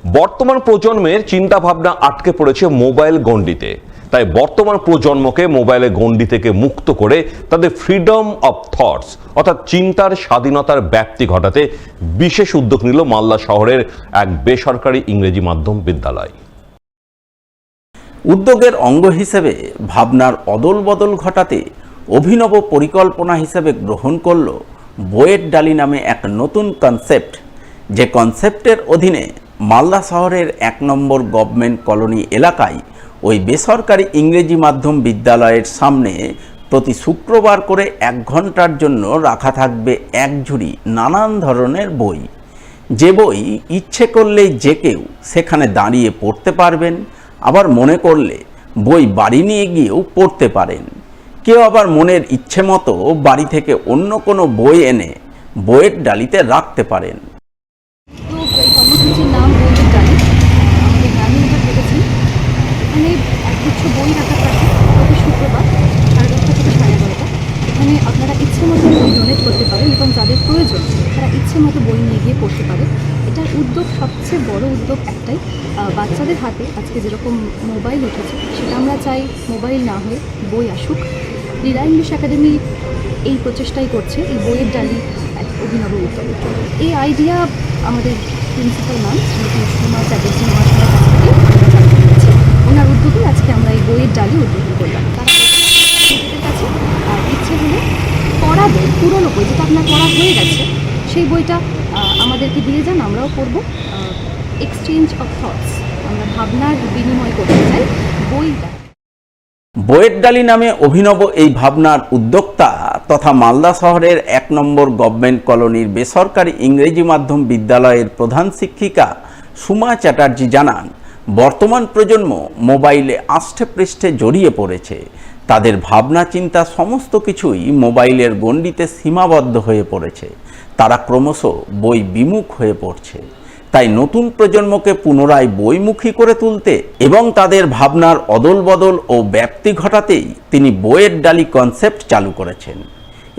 বর্তমান প্রজন্মের চিন্তাভাবনা আটকে পড়েছে মোবাইল গণ্ডিতে। তাই বর্তমান প্রজন্মকে মোবাইলের গণ্ডি থেকে মুক্ত করে তাদের ফ্রিডম অফ থটস অর্থাৎ চিন্তার স্বাধীনতার ব্যাপ্তি ঘটাতে বিশেষ উদ্যোগ নিল মালদা শহরের এক বেসরকারি ইংরেজি মাধ্যম বিদ্যালয়। উদ্যোগের অঙ্গ হিসেবে ভাবনার অদল বদল ঘটাতে অভিনব পরিকল্পনা হিসেবে গ্রহণ করল বইয়ের ডালি নামে এক নতুন কনসেপ্ট, যে কনসেপ্টের অধীনে মালদা শহরের ১ নম্বর গভর্নমেন্ট কলোনি এলাকায় ওই বেসরকারি ইংরেজি মাধ্যম বিদ্যালয়ের সামনে প্রতি শুক্রবার করে ১ ঘন্টার জন্য রাখা থাকবে এক ঝুড়ি নানান ধরনের বই। যে বই ইচ্ছে করলেই যে কেউ সেখানে দাঁড়িয়ে পড়তে পারবেন, আবার মনে করলে বই বাড়ি নিয়ে গিয়েও পড়তে পারেন। কেউ আবার মনের ইচ্ছে মতো বাড়ি থেকে অন্য কোনো বই এনে বইয়ের ডালিতে রাখতে পারেন। কর্মসূচির নাম বইয়ের ডালি। আমাদের গ্রামে এটা ভেবেছি, এখানে একগুচ্ছ বই রাখা থাকে প্রতি শুক্রবার 10:30 থেকে 11:30। এখানে আপনারা ইচ্ছে মতো বই ডোনেট করতে পারেন এবং যাদের প্রয়োজন তারা ইচ্ছে মতো বই নিয়ে গিয়ে পড়তে পারে। এটার উদ্যোগ, সবচেয়ে বড় উদ্যোগ একটাই, বাচ্চাদের হাতে আজকে যেরকম মোবাইল উঠেছে সেটা আমরা চাই মোবাইল না হয়ে বই আসুক। লীলা ইংলিশ একাডেমি এই প্রচেষ্টাই করছে, এই বইয়ের ডালি এক অভিনব উদ্যোগ। এই আইডিয়া আমাদের প্রিন্সিপাল ম্যাম শ্রীমতী সুমা চ্যাটার্জি মহাশয়ের কাছ থেকে আমরা পেয়েছি। ওনার উদ্যোগে আজকে আমরা এই বইয়ের ডালি উদ্বোধন করলাম। তারা নিজেদের কাছে আর ইচ্ছে হলে পড়া বই, পুরনো বই যেটা আপনার পড়া হয়ে গেছে সেই বইটা আমাদেরকে দিয়ে যান, আমরাও পড়ব। এক্সচেঞ্জ অফ থটস, আমরা ভাবনার বিনিময় করতে চাই বইটা। বইয়ের ডালি নামে অভিনব এই ভাবনার উদ্যোক্তা তথা মালদা শহরের ১ নম্বর গভর্নমেন্ট কলোনির বেসরকারি ইংরেজি মাধ্যম বিদ্যালয়ের প্রধান শিক্ষিকা সুমা চ্যাটার্জি জানান, বর্তমান প্রজন্ম মোবাইলে আষ্ঠে পৃষ্ঠে জড়িয়ে পড়েছে। তাদের ভাবনা চিন্তা সমস্ত কিছুই মোবাইলের গণ্ডিতে সীমাবদ্ধ হয়ে পড়েছে। তারা ক্রমশ বই বিমুখ হয়ে পড়ছে। তাই নতুন প্রজন্মকে পুনরায় বইমুখী করে তুলতে এবং তাদের ভাবনার অদল বদল ও ব্যাপ্তি ঘটাতেই তিনি বইয়ের ডালি কনসেপ্ট চালু করেছেন।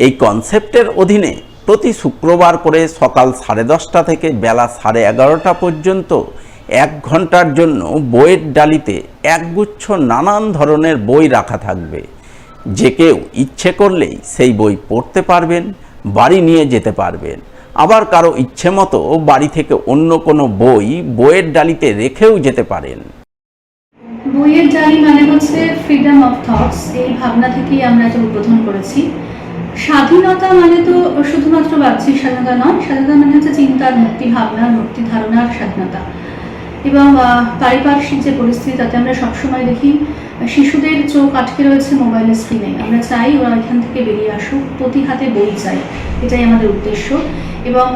এই কনসেপ্টের অধীনে প্রতি শুক্রবার করে সকাল 10:30 থেকে বেলা 11:30 পর্যন্ত ১ ঘন্টার জন্য বইয়ের ডালিতে একগুচ্ছ নানান ধরনের বই রাখা থাকবে। যে কেউ ইচ্ছে করলেই সেই বই পড়তে পারবেন, বাড়ি নিয়ে যেতে পারবেন। আবার কারো ইচ্ছে মতো বাড়ি থেকে অন্য কোনো বই বইয়ের ডালিতে রেখেও যেতে পারেন। বইয়ের ডালি মানে হচ্ছে ফ্রিডম অফ থটস। এই ভাবনা থেকেই আমরা এটা উদ্বোধন করেছি। স্বাধীনতা মানে তো শুধুমাত্র বাহ্যিক স্বাধীনতা নয়, স্বাধীনতা মানে হচ্ছে চিন্তার মুক্তি, ভাবনার মুক্তি, ধারণার স্বাধীনতা। এবং পারিপার্শ্বিক যে পরিস্থিতি, তাতে আমরা সবসময় দেখি শিশুদের চোখ আটকে রয়েছে মোবাইলের স্ক্রিনে। আমরা চাই ওরা এখান থেকে বেরিয়ে আসুক, প্রতি হাতে বই চাই, এটাই আমাদের উদ্দেশ্য। এবং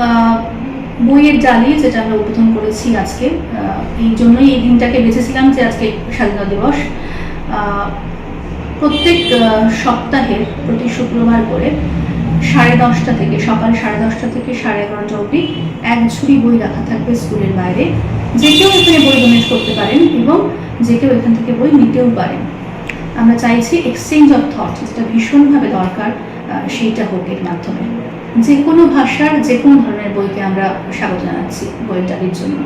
বইয়ের ডালি যেটা আমরা উদ্বোধন করেছি আজকে, এই জন্যই এই দিনটাকে বেছেছিলাম যে আজকে স্বাধীনতা দিবস। প্রত্যেক সপ্তাহের প্রতি শুক্রবার করে 10:30 থেকে সকাল 10:30 থেকে 11:30 অবধি এক ঝুড়ি বই রাখা থাকবে স্কুলের বাইরে। যে কেউ এখানে বই ডোনেট করতে পারেন এবং যে কেউ এখান থেকে বই নিতেও পারেন। আমরা চাইছি এক্সচেঞ্জ অফ থট, যেটা ভীষণভাবে দরকার, সেইটা হোক এর মাধ্যমে। যে কোনো ভাষার যে কোনো ধরনের বইকে আমরা স্বাগত জানাচ্ছি বইয়ের ডালির জন্য।